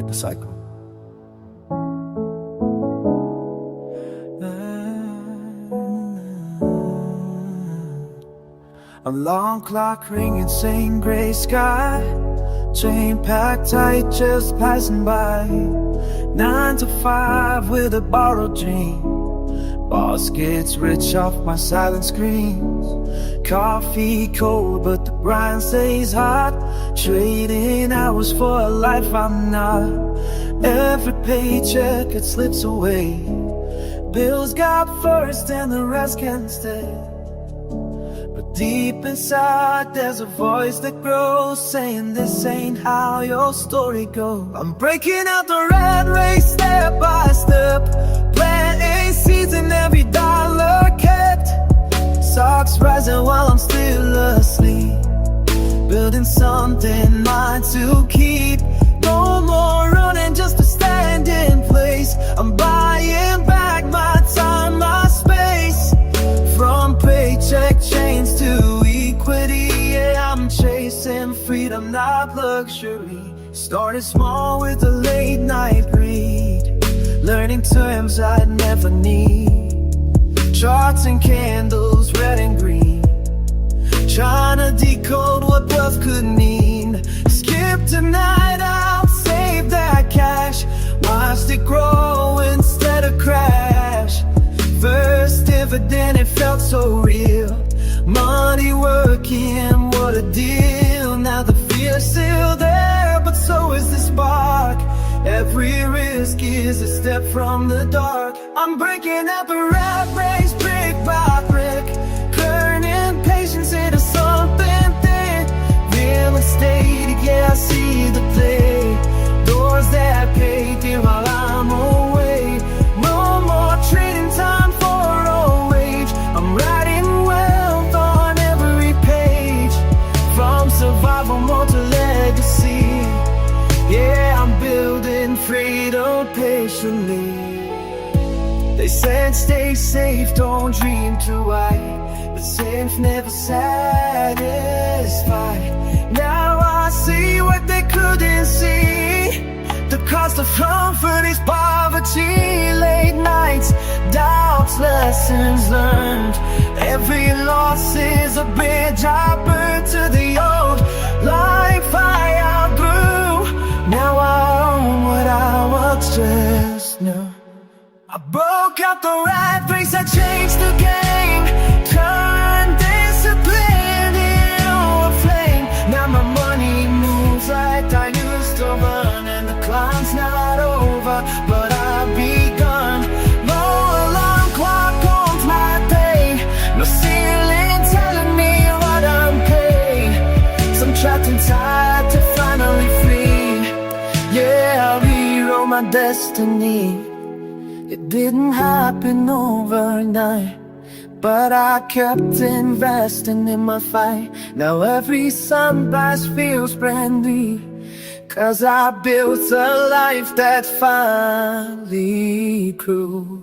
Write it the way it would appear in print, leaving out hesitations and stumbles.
break the cycle. Alarm clock ringing, same gray sky, chain packed tight, just passing by. 9 to 5 with a borrowed dream. Boss gets rich off my silent screams. Coffee cold, but the grind stays hot. Trading hours for a life I'm not. Every paycheck, it slips away. Bills got first and the rest can stay. But deep inside, there's a voice that grows, saying this ain't how your story goes. I'm breaking out the rat race step by step, planting seeds in every dollar kept. Socks rising while I'm still asleep, building something mine to keep. No more running just to stand in place. I'm buying back my time, my space. From paycheck chains to equity, yeah, I'm chasing freedom, not luxury. Started small with a late night read, learning terms I'd never need. Charts and candles, red and green, trying to decode what wealth could mean. Skip tonight out, save that cash, watched it grow instead of crash. First dividend, it felt so real. Money working, what a deal. Now the fear's still there, but so is the spark. Every risk is a step from the dark. I'm breaking up a rat race brick by brick, turning patience into something thick. Real estate, yeah, I see the play. Doors that pay dear while I'm away. No more trading time for a wage. I'm writing wealth on every page, from survival more to legacy. Yeah, I'm building freedom patiently. They said stay safe, don't dream too wide, but safe never satisfied. Now I see what they couldn't see. The cost of comfort is poverty. Late nights, doubts, lessons learned. Every loss is a bridge I burn to the old life I outgrew. Now I own what I once just knew. I broke out the rat race, I changed the game, turned discipline into a flame. Now my money moves like I used to run, and the climb's not over, but I've begun. No alarm clock owns my pay, no ceiling telling me what I'm paid. So I'm trapped inside to finally free. Yeah, I rewrote my destiny. It didn't happen overnight, but I kept investing in my fight. Now every sunrise feels brand new, 'cause I built a life that finally grew.